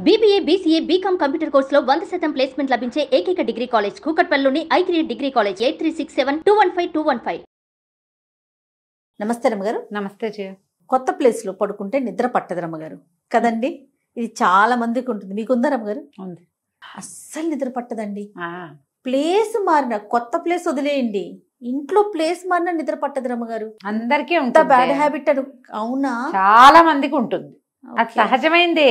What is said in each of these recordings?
BBA, BCA, BCom computer కోర్సులో 100% placement లభించే ఏకైక డిగ్రీ కాలేజ్ కూకట్పల్లిలోని I3 డిగ్రీ కాలేజ్ 8367215215. నమస్తే రమ్మగారు. నమస్తే జయ. కొత్త ప్లేస్లో పడుకుంటే నిద్ర పట్టదు రమ్మగారు కదండి. ఇది చాలా మందికి ఉంటుంది. మీకుందా రమ్మగారు? ఉంది. అస్సలు నిద్ర పట్టదండి. ప్లేస్ మారిన, కొత్త ప్లేస్ వదిలేయండి, ఇంట్లో ప్లేస్ మారిన నిద్ర పట్టదు రమ్మగారు. అందరికీ అంత ఉంటుంది. బ్యాడ్ హ్యాబిట్ అను. అవునా? చాలా మందికి ఉంటుంది. అది సహజమైంది.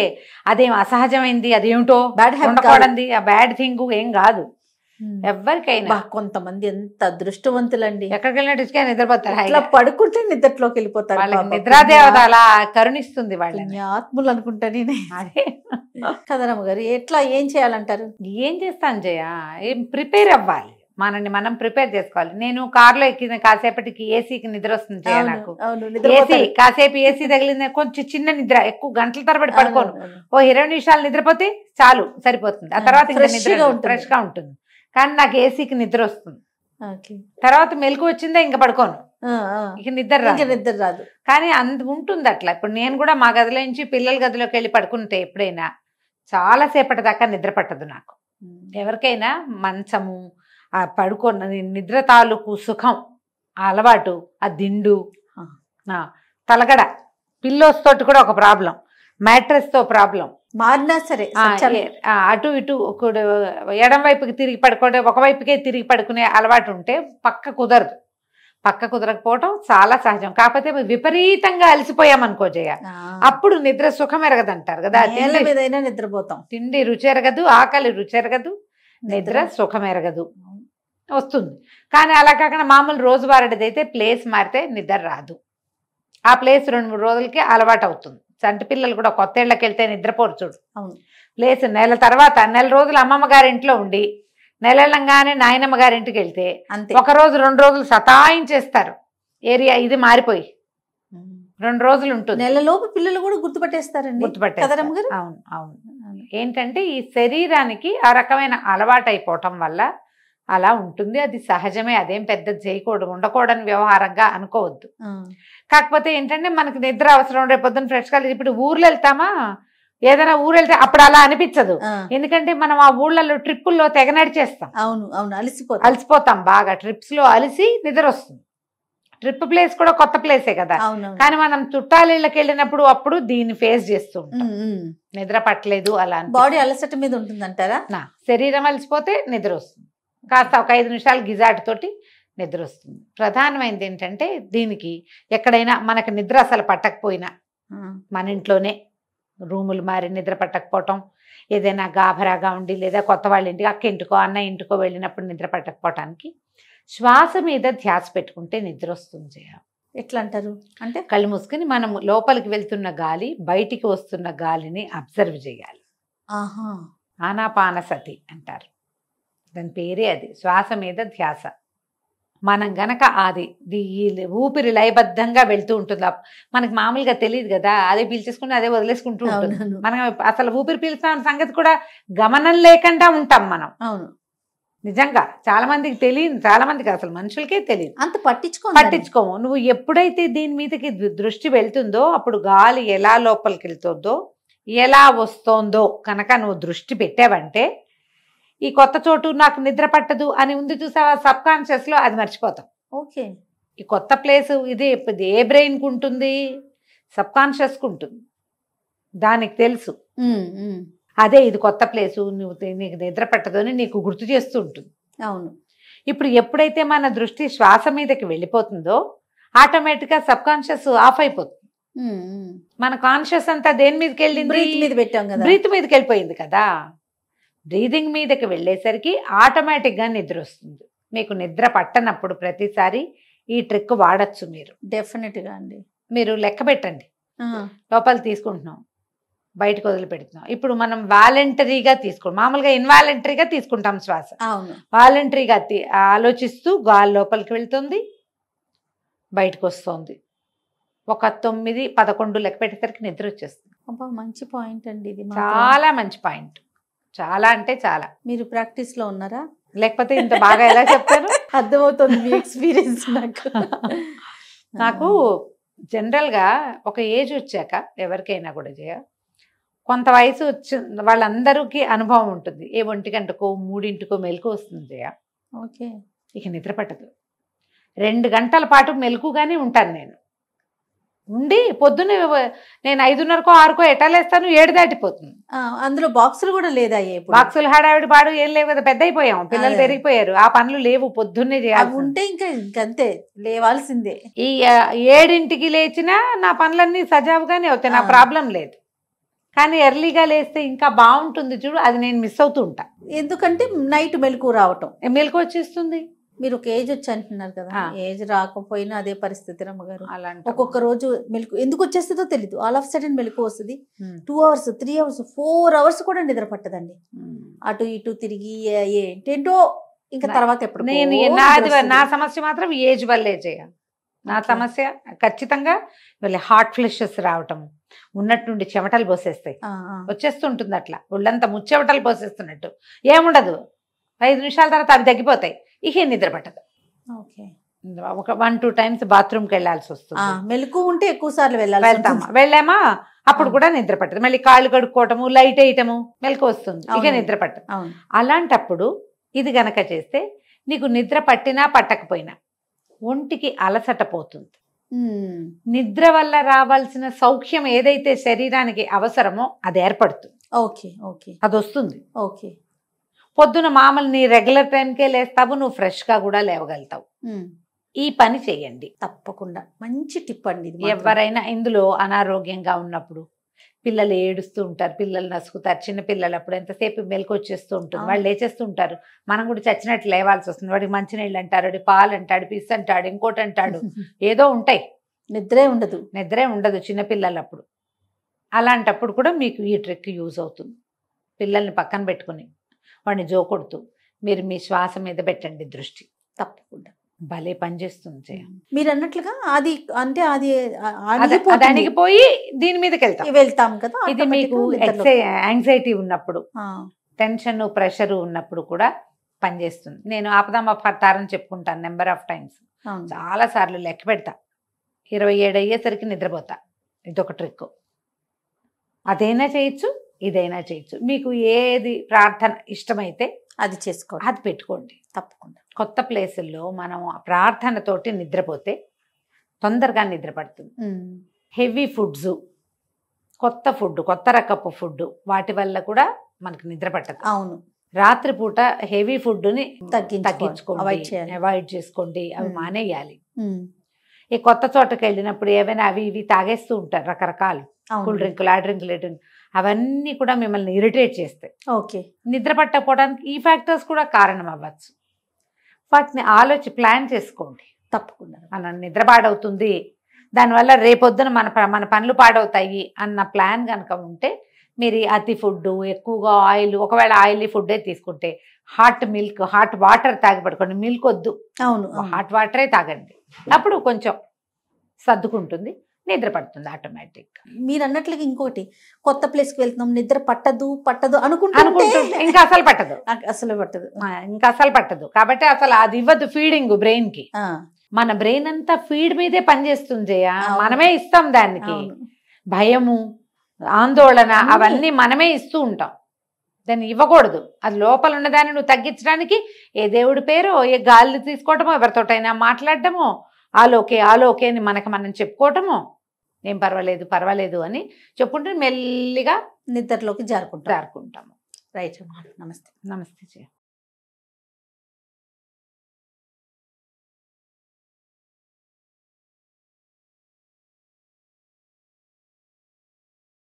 అదేం అసహజమైంది, అదేమిటో బ్యాడ్ హ్యాబిట్ ఉండకూడదు. ఆ బ్యాడ్ థింగ్ ఏం కాదు ఎవరికైనా. కొంతమంది ఎంత అదృష్టవంతులండి. ఎక్కడికి వెళ్ళినట్టుగా నిద్రపోతారు. ఇట్లా పడుకుంటే నిద్రలోకి వెళ్ళిపోతారు. వాళ్ళకి నిద్రాదేవత అలా కరుణిస్తుంది వాళ్ళని. ఆత్మలు అనుకుంటా నేను. అదే కదా రమ్మగారు. ఎట్లా ఏం చేయాలంటారు? ఏం చేస్తాను జయ, ఏం ప్రిపేర్ అవ్వాలి, మనల్ని మనం ప్రిపేర్ చేసుకోవాలి. నేను కారులో ఎక్కిన కాసేపటికి ఏసీకి నిద్ర వస్తుంది జయ. నాకు ఏసీ కాసేపు ఏసీ తగిలింది, కొంచెం చిన్న నిద్ర, ఎక్కువ గంటల తరబడి పడుకోను. ఓ 20 నిమిషాలు నిద్రపోతే చాలు, సరిపోతుంది. ఆ తర్వాత ఫ్రెష్ గా ఉంటుంది. కానీ నాకు ఏసీకి నిద్ర వస్తుంది. తర్వాత మెలకు వచ్చిందా ఇంకా పడుకోను, ఇక నిద్ర రాదు. కానీ ఉంటుంది అట్లా. ఇప్పుడు నేను కూడా మా గదిలో నుంచి పిల్లల గదిలోకి వెళ్ళి పడుకుంటే ఎప్పుడైనా చాలా సేపటి దాకా నిద్ర పట్టదు నాకు. ఎవరికైనా మంచము, ఆ పడుకున్న నిద్ర తాలూకు సుఖం, ఆ అలవాటు, ఆ దిండు, తలగడ, పిల్లోస్ తోటి కూడా ఒక ప్రాబ్లం, మ్యాట్రెస్ తో ప్రాబ్లం మారినా సరే అటు ఇటు ఎడం వైపుకి తిరిగి పడుకుంటే ఒకవైపుకే తిరిగి పడుకునే అలవాటు ఉంటే పక్క కుదరదు. పక్క కుదరకపోవటం చాలా సహజం. కాకపోతే విపరీతంగా అలసిపోయామనుకో జయ, అప్పుడు నిద్ర సుఖం ఎరగదంటారు కదా. నిద్రపోతాం. తిండి రుచి ఎరగదు, ఆకలి రుచి ఎరగదు, నిద్ర సుఖం ఎరగదు, వస్తుంది. కానీ అలా కాకుండా మామూలు రోజువారీది అయితే ప్లేస్ మారితే నిద్ర రాదు. ఆ ప్లేస్ 2-3 రోజులకి అలవాటు అవుతుంది. చంటి పిల్లలు కూడా కొత్త ఇళ్ళకి వెళ్తే నిద్రపోరు చూడు. ప్లేస్ నెల తర్వాత, నెల రోజులు అమ్మమ్మ గారింట్లో ఉండి నెలలంగానే నాయనమ్మ గారింటికి వెళ్తే 1 రోజు 2 రోజులు సతాయించేస్తారు. ఏరియా ఇది మారిపోయి 2 రోజులు ఉంటుంది. నెలలోపు పిల్లలు కూడా గుర్తుపట్టేస్తారండి. అవును అవును. ఏంటంటే ఈ శరీరానికి ఆ రకమైన అలవాటు అయిపోవటం వల్ల అలా ఉంటుంది. అది సహజమే, అదేం పెద్ద చేయకూడదు, ఉండకూడని వ్యవహారంగా అనుకోవద్దు. కాకపోతే ఏంటంటే మనకి నిద్ర అవసరం. రేపు పొద్దున్న ఫ్రెష్గా, ఇప్పుడు ఊర్లో వెళ్తామా, ఏదైనా ఊరు వెళ్తే అప్పుడు అలా అనిపించదు. ఎందుకంటే మనం ఆ ఊళ్ళలో ట్రిప్పుల్లో తెగ నడిచేస్తాం. అవును అవును, అలసిపోతాం బాగా. ట్రిప్స్ లో అలిసి నిద్ర వస్తుంది. ట్రిప్ ప్లేస్ కూడా కొత్త ప్లేసే కదా. కానీ మనం చుట్టాలిళ్ళకి వెళ్ళినప్పుడు అప్పుడు దీన్ని ఫేస్ చేస్తూ ఉంటాం. నిద్ర పట్టలేదు, అలా బాడీ అలసట మీద ఉంటుంది అంటారా? శరీరం అలసిపోతే నిద్ర వస్తుంది. కాస్త ఒక 5 నిమిషాలు గిజాటుతోటి నిద్ర వస్తుంది. ప్రధానమైనది ఏంటంటే దీనికి ఎక్కడైనా మనకు నిద్ర అసలు పట్టకపోయినా, మన ఇంట్లోనే రూములు మారి నిద్ర పట్టకపోవటం, ఏదైనా గాభరాగా ఉండి లేదా కొత్త వాళ్ళ ఇంటికి, అక్క ఇంటికో అన్న ఇంటికో వెళ్ళినప్పుడు నిద్ర పట్టకపోవటానికి శ్వాస మీద ధ్యాస పెట్టుకుంటే నిద్ర వస్తుంది. ఎట్లా అంటారు? అంటే కళ్ళు మూసుకుని మనం లోపలికి వెళ్తున్న గాలి, బయటికి వస్తున్న గాలిని అబ్జర్వ్ చేయాలి. ఆనాపానసతి అంటారు, దాని పేరే అది. శ్వాస మీద ధ్యాస. మనం గనక అది ఊపిరి లయబద్ధంగా వెళ్తూ ఉంటుంది. మనకి మామూలుగా తెలియదు కదా, అదే పీల్చేసుకుని అదే వదిలేసుకుంటూ ఉంటుంది. మనం అసలు ఊపిరి పీల్చుకున్న సంగతి కూడా గమనం లేకుండా ఉంటాం మనం. అవును, నిజంగా చాలా మందికి తెలియదు, చాలా మందికి అసలు మనుషులకే తెలియదు. అంత పట్టించుకోము. నువ్వు ఎప్పుడైతే దీని మీదకి దృష్టి వెళ్తుందో అప్పుడు గాలి ఎలా లోపలికి వెళ్తుందో, ఎలా వస్తోందో కనుక నువ్వు దృష్టి పెట్టావంటే, ఈ కొత్త చోటు నాకు నిద్ర పట్టదు అని ఉంది చూసావా, సబ్ కాన్షియస్ లో అది మర్చిపోతాం. ఓకే, ఈ కొత్త ప్లేస్ ఇది ఏ బ్రెయిన్ కు ఉంటుంది? సబ్ కాన్షియస్ కు ఉంటుంది. దానికి తెలుసు అదే ఇది కొత్త ప్లేసు, నీకు నిద్ర పట్టదు అని నీకు గుర్తు చేస్తూ ఉంటుంది. అవును. ఇప్పుడు ఎప్పుడైతే మన దృష్టి శ్వాస మీదకి వెళ్ళిపోతుందో ఆటోమేటిక్ గా సబ్ కాన్షియస్ ఆఫ్ అయిపోతుంది. మన కాన్షియస్ అంతా దేని మీదకి వెళ్ళింది? బ్రీత్ మీదకి వెళ్ళిపోయింది కదా. బ్రీదింగ్ మీదకి వెళ్ళేసరికి ఆటోమేటిక్గా నిద్ర వస్తుంది. మీకు నిద్ర పట్టనప్పుడు ప్రతిసారి ఈ ట్రిక్ వాడచ్చు మీరు. డెఫినెట్గా అండి. మీరు లెక్క పెట్టండి, లోపల తీసుకుంటున్నాం, బయటకు వదిలిపెడుతున్నాం. ఇప్పుడు మనం వాలంటరీగా తీసుకుంటాం, మామూలుగా ఇన్వాలంటరీగా తీసుకుంటాం శ్వాస. వాలంటరీగా ఆలోచిస్తూ గాలి లోపలికి వెళ్తుంది, బయటకు వస్తుంది. ఒక 9-11 లెక్క పెట్టేసరికి నిద్ర వచ్చేస్తుంది. మంచి పాయింట్ అండి ఇది, చాలా మంచి పాయింట్. చాలా అంటే చాలా. మీరు ప్రాక్టీస్ లో ఉన్నారా? లేకపోతే ఇంత బాగా ఎలా చెప్తారు? అర్థమవుతుంది మీ ఎక్స్పీరియన్స్ నాకు జనరల్గా ఒక ఏజ్ వచ్చాక ఎవరికైనా కూడా కొంత వయసు వచ్చి వాళ్ళందరికీ అనుభవం ఉంటుంది. ఏ 1 గంటకో 3 మెలకు వస్తుంది జయ. ఓకే. ఇక నిద్ర పట్టదు. 2 గంటల పాటు మెలకుగానే ఉంటాను నేను. ఉండి పొద్దున్నే నేను 5:30కో 6కో ఎటాలేస్తాను, 7 దాటిపోతుంది. అందులో బాక్సులు కూడా లేదా? బాక్సులు హడావిడి పాడు ఏం లేవు కదా, పెద్ద అయిపోయాం, పిల్లలు పెరిగిపోయారు, ఆ పనులు లేవు. పొద్దున్నే చేయాలి. ఉంటే ఇంకంతే లేవాల్సిందే. ఈ 7ంటికి లేచినా నా పనులన్నీ సజావుగానే అవుతాయి, నా ప్రాబ్లం లేదు. కానీ ఎర్లీగా లేస్తే ఇంకా బాగుంటుంది చూడు, అది నేను మిస్ అవుతూ ఉంటా. ఎందుకంటే నైట్ మెలకు రావటం, మెలకు వచ్చేస్తుంది. మీరు ఒక ఏజ్ వచ్చి అంటున్నారు కదా, ఏజ్ రాకపోయినా అదే పరిస్థితి రమ్మగారు. అలాంటి ఒక్కొక్క రోజు మెలకు ఎందుకు వచ్చేస్తుందో తెలీదు, ఆల్ ఆఫ్ సడన్ మెలకు వస్తుంది. 2 hours 3 hours 4 hours కూడా నిద్ర పట్టదండి. అటు ఇటు తిరిగి ఏంటేంటో ఇంకా తర్వాత ఎప్పుడు. నా సమస్య మాత్రం ఏజ్ వల్లే చేయాలి. నా సమస్య ఖచ్చితంగా హార్ట్ ఫ్లెషెస్ రావటం, ఉన్నట్టుండి చెమటలు పోసేస్తాయి, వచ్చేస్తుంటుంది అట్లా ఒళ్ళంతా ముచ్చెమటలు పోసేస్తున్నట్టు. ఏముండదు, 5 నిమిషాల తర్వాత అవి తగ్గిపోతాయి, ఇక నిద్ర పట్టదు. ఒక 1-2 times బాత్రూమ్కి వెళ్ళాల్సి వస్తుంది. మెలకు ఉంటే ఎక్కువ సార్లు వెళ్ళామా అప్పుడు కూడా నిద్ర పట్టదు. మళ్ళీ కాళ్ళు కడుక్కోవటము, లైట్ వేయటము, మెలకు వస్తుంది, ఇక నిద్ర పట్టదు. అలాంటప్పుడు ఇది గనక చేస్తే నీకు నిద్ర పట్టినా పట్టకపోయినా ఒంటికి అలసట పోతుంది. నిద్ర వల్ల రావాల్సిన సౌఖ్యం ఏదైతే శరీరానికి అవసరమో అది ఏర్పడుతుంది. అది వస్తుంది. పొద్దున మామూలు నీ రెగ్యులర్ టైంకే లేస్తావు, నువ్వు ఫ్రెష్గా కూడా లేవగలుగుతావు. ఈ పని చేయండి తప్పకుండా. మంచి టిప్ అండి. ఎవరైనా ఇందులో అనారోగ్యంగా ఉన్నప్పుడు పిల్లలు ఏడుస్తూ ఉంటారు, పిల్లలు నసుకుతారు, చిన్న పిల్లలు అప్పుడు ఎంతసేపు మెలకు వచ్చేస్తూ ఉంటుంది, వాళ్ళు లేచేస్తూ ఉంటారు, మనం కూడా చచ్చినట్టు లేవాల్సి వస్తుంది. వాడికి మంచినీళ్ళు అంటారు, వాడి పాలు అంటాడు, పిస్ అంటాడు, ఇంకోటి అంటాడు, ఏదో ఉంటాయి, నిద్రే ఉండదు చిన్నపిల్లలప్పుడు. అలాంటప్పుడు కూడా మీకు ఈ ట్రిక్ యూజ్ అవుతుంది. పిల్లల్ని పక్కన పెట్టుకుని వాడిని జోకొడుతూ మీరు మీ శ్వాస మీద పెట్టండి దృష్టి, తప్పకుండా భలే పనిచేస్తుంది. మీరు అన్నట్లుగా అది అంటే అది అణిగిపోయి దీని మీదకి వెళ్తాం కదా. ఇది మీకు యాంగ్జైటీ ఉన్నప్పుడు, టెన్షన్ ప్రెషర్ ఉన్నప్పుడు కూడా పనిచేస్తుంది. నేను ఆపదామపడతారని చెప్పుకుంటాను నెంబర్ ఆఫ్ టైమ్స్, చాలా సార్లు లెక్క పెడతా. 27 అయ్యేసరికి నిద్రపోతా. ఇదొక ట్రిక్. అదైనా చేయొచ్చు, ఇదైనా చేయొచ్చు. మీకు ఏది ప్రార్థన ఇష్టమైతే అది చేసుకోండి, అది పెట్టుకోండి తప్పకుండా. కొత్త ప్లేసుల్లో మనం ప్రార్థనతోటి నిద్రపోతే తొందరగా నిద్ర పడుతుంది. హెవీ ఫుడ్స్, కొత్త రకపు ఫుడ్, వాటి వల్ల కూడా మనకు నిద్ర పట్టదు. అవును, రాత్రిపూట హెవీ ఫుడ్ని తగ్గించుకోండి, అవాయిడ్ చేసుకోండి, అవి మానేయాలి. ఈ కొత్త చోటకి వెళ్ళినప్పుడు ఏవైనా అవి ఇవి తాగేస్తూ ఉంటారు, రకరకాలు కూల్ డ్రింకులు, ఆ డ్రింకులు, అవన్నీ కూడా మిమ్మల్ని ఇరిటేట్ చేస్తాయి. నిద్ర పట్టకపోవడానికి ఈ ఫ్యాక్టర్స్ కూడా కారణం అవ్వచ్చు. వాటిని ప్లాన్ చేసుకోండి తప్పకుండా. మన నిద్ర పాడవుతుంది, దానివల్ల రేపొద్దున మన పనులు పాడవుతాయి అన్న ప్లాన్ కనుక ఉంటే మీరు అతి ఫుడ్, ఎక్కువగా ఆయిల్, ఒకవేళ ఆయిలీ ఫుడ్డే తీసుకుంటే హాట్ మిల్క్, హాట్ వాటర్ తాగి పడుకోండి. మిల్క్ వద్దు, హాట్ వాటరే తాగండి. అప్పుడు కొంచెం సర్దుకుంటుంది, నిద్ర పడుతుంది ఆటోమేటిక్. మీరు అన్నట్లుగా ఇంకోటి, కొత్త ప్లేస్కి వెళ్తున్నాం, నిద్ర పట్టదు అనుకుంటే ఇంకా అసలు పట్టదు. కాబట్టి అసలు అది ఇవ్వద్దు ఫీడింగ్ బ్రెయిన్ కి. మన బ్రెయిన్ అంతా ఫీడ్ మీదే పనిచేస్తుంది. మనమే ఇస్తాం దానికి. భయము, ఆందోళన అవన్నీ మనమే ఇస్తూ ఉంటాం, దాన్ని ఇవ్వకూడదు. అది లోపల ఉన్నదాన్ని నువ్వు తగ్గించడానికి ఏ దేవుడి పేరో, ఏ గాలి తీసుకోవటమో, ఎవరితోటైనా మాట్లాడటమో, ఆలోకే అని మనం చెప్పుకోవటమో, ఏం పర్వాలేదు అని చెప్పుకుంటే మెల్లిగా నిద్రలోకి జారుకుంటాము. రైట్. నమస్తే. నమస్తే.